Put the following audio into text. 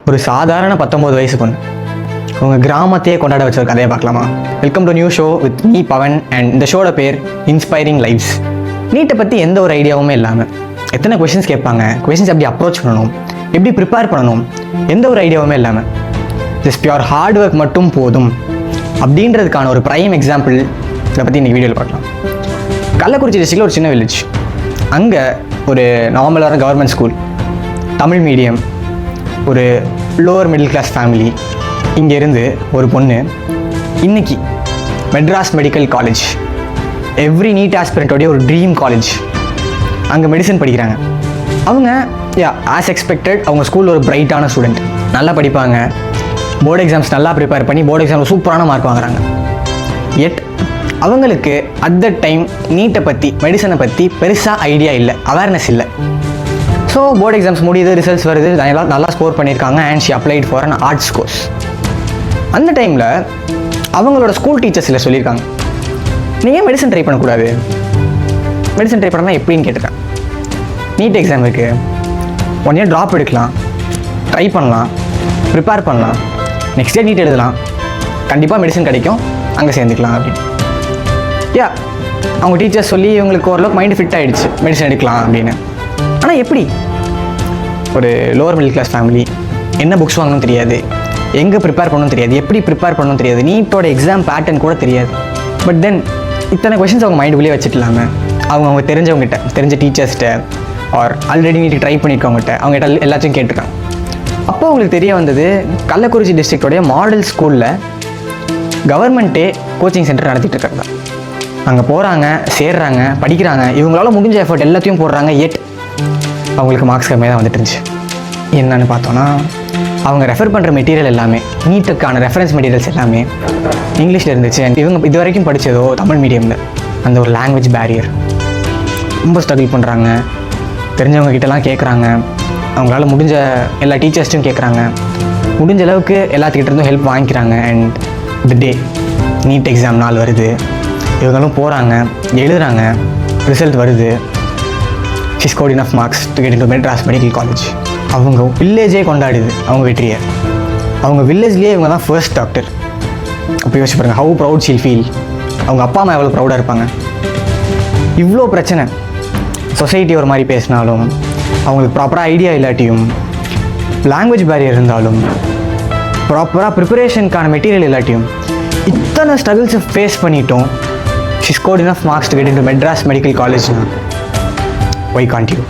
ஒரு சாதாரண 19 வயசு பொண்ணு உங்கள் கிராமத்தையே கொண்டாட வச்ச ஒரு கதையை பார்க்கலாமா? Welcome to new show with me Pavan. And இந்த ஷோட பேர் இன்ஸ்பைரிங் லைஃப்ஸ். நீட்டை பற்றி எந்த ஒரு ஐடியாவுமே இல்லாமல் எத்தனை கொஷின்ஸ் கேட்பாங்க, கொஷின்ஸ் எப்படி அப்ரோச் பண்ணணும், எப்படி ப்ரிப்பேர் பண்ணணும், எந்த ஒரு ஐடியாவுமே இல்லாமல் ஜஸ்ட் பியூர் ஹார்ட் ஒர்க் மட்டும் போதும் அப்படின்றதுக்கான ஒரு ப்ரைம் எக்ஸாம்பிள் இதை பற்றி இந்த வீடியோவில் பார்க்கலாம். கள்ளக்குறிச்சி டிஸ்ட்ரிக்டில் ஒரு சின்ன வில்லேஜ். அங்கே ஒரு நார்மலான கவர்மெண்ட் ஸ்கூல், தமிழ் மீடியம், ஒரு லோவர் மிடில் கிளாஸ் ஃபேமிலி. இங்கேருந்து ஒரு பொண்ணு இன்னைக்கு Madras medical college, every NEET ஆஸ்பிரண்ட்டோடைய ஒரு ட்ரீம் காலேஜ், அங்கே மெடிசன் படிக்கிறாங்க. அவங்க ஆஸ் எக்ஸ்பெக்டட் அவங்க ஸ்கூலில் ஒரு பிரைட்டான ஸ்டூடெண்ட், நல்லா படிப்பாங்க, போர்டு எக்ஸாம்ஸ் நல்லா ப்ரிப்பேர் பண்ணி போர்டு எக்ஸாமில் சூப்பரான மார்க் வாங்குறாங்க. எட் அவங்களுக்கு அட் த டைம் நீட்டை பற்றி, மெடிசனை பற்றி பெருசாக ஐடியா இல்லை, அவேர்னஸ் இல்லை. ஸோ போர்டு எக்ஸாம்ஸ் முடியுது, ரிசல்ட்ஸ் வருது, நல்லா ஸ்கோர் பண்ணியிருக்காங்க. And she applied for an arts course. அந்த டைமில் அவங்களோட ஸ்கூல் டீச்சர்ஸில் சொல்லியிருக்காங்க, நீங்கள் மெடிசன் ட்ரை பண்ணக்கூடாது, மெடிசன் ட்ரை பண்ணால் எப்படின்னு கேட்டிருக்காங்க. நீட் எக்ஸாம் இருக்குது, 1 year ட்ராப் எடுக்கலாம், ட்ரை பண்ணலாம், ப்ரிப்பேர் பண்ணலாம், நெக்ஸ்ட் இயர் நீட் எழுதலாம், கண்டிப்பாக மெடிசன் கிடைக்கும், அங்கே சேர்ந்துக்கலாம் அப்படின்னு. அவங்க டீச்சர்ஸ் சொல்லி இவங்களுக்கு ஓரளவுக்கு மைண்டு ஃபிட் ஆகிடுச்சு மெடிசன் எடுக்கலாம் அப்படின்னு. ஆனால் எப்படி? ஒரு லோவர் மிடில் கிளாஸ் ஃபேமிலி, என்ன புக்ஸ் வாங்கணும் தெரியாது, எங்கே ப்ரிப்பேர் பண்ணணும் தெரியாது, எப்படி ப்ரிப்பேர் பண்ணணும் தெரியாது, நீட்டோட எக்ஸாம் பேட்டர்ன் கூட தெரியாது. பட் தென் இத்தனை கொஷின்ஸ் அவங்க மைண்டுக்குள்ளேயே வச்சுட்டு இல்லாமல் அவங்க தெரிஞ்சவங்ககிட்ட, தெரிஞ்ச டீச்சர்ஸ்கிட்ட ஆர் ஆல்ரெடி நீட்டு ட்ரை பண்ணியிருக்கவங்ககிட்ட அவங்ககிட்ட எல்லாத்தையும் கேட்டிருக்காங்க. அப்போ அவங்களுக்கு தெரிய வந்தது, கள்ளக்குறிச்சி டிஸ்ட்ரிக்டோடைய மாடல் ஸ்கூலில் கவர்மெண்ட்டே கோச்சிங் சென்டர் நடத்திட்டு இருக்காங்க. அங்கே போகிறாங்க, சேர்றாங்க, படிக்கிறாங்க, இவங்களால முடிஞ்ச எஃபர்ட் எல்லாத்தையும் போடுறாங்க. எட் அவங்களுக்கு மார்க்ஸ் கம்மியாக தான் வந்துட்டு இருந்துச்சு. என்னன்னு பார்த்தோன்னா, அவங்க ரெஃபர் பண்ணுற மெட்டீரியல் எல்லாமே, நீட்டுக்கான ரெஃபரன்ஸ் மெட்டீரியல்ஸ் எல்லாமே இங்கிலீஷில் இருந்துச்சு. அண்ட் இவங்க இது வரைக்கும் படித்ததோ தமிழ் மீடியமில். அந்த ஒரு லாங்குவேஜ் பேரியர் ரொம்ப ஸ்ட்ரகிள் பண்ணுறாங்க. தெரிஞ்சவங்க கிட்டலாம் கேட்குறாங்க, அவங்களால முடிஞ்ச எல்லா டீச்சர்ஸ்ட்டும் கேட்குறாங்க, முடிஞ்ச அளவுக்கு எல்லாத்துக்கிட்ட இருந்தும் ஹெல்ப் வாங்கிக்கிறாங்க. And the day NEET exam நாள் வருது, இவங்களும் போகிறாங்க, எழுதுகிறாங்க, ரிசல்ட் வருது. She scored enough marks to get into Madras medical college. அவங்க வில்லேஜே கொண்டாடுது அவங்க வெற்றியை. அவங்க வில்லேஜ்லேயே இவங்க தான் ஃபர்ஸ்ட் டாக்டர். அப்போ யோசிச்சு பாருங்கள், ஹவு ப்ரௌட் ஷீல் ஃபீல். அவங்க அப்பா அம்மா எவ்வளோ ப்ரௌடாக இருப்பாங்க. இவ்வளோ பிரச்சனை, சொசைட்டி ஒரு மாதிரி பேசினாலும், அவங்களுக்கு ப்ராப்பராக ஐடியா இல்லாட்டியும், லாங்குவேஜ் பேரியர் இருந்தாலும், ப்ராப்பராக ப்ரிப்பரேஷனுக்கான மெட்டீரியல் இல்லாட்டியும், இத்தனை ஸ்ட்ரகிள்ஸை ஃபேஸ் பண்ணிட்டோம். She scored enough marks to get into Madras medical காலேஜ்னா why can't you?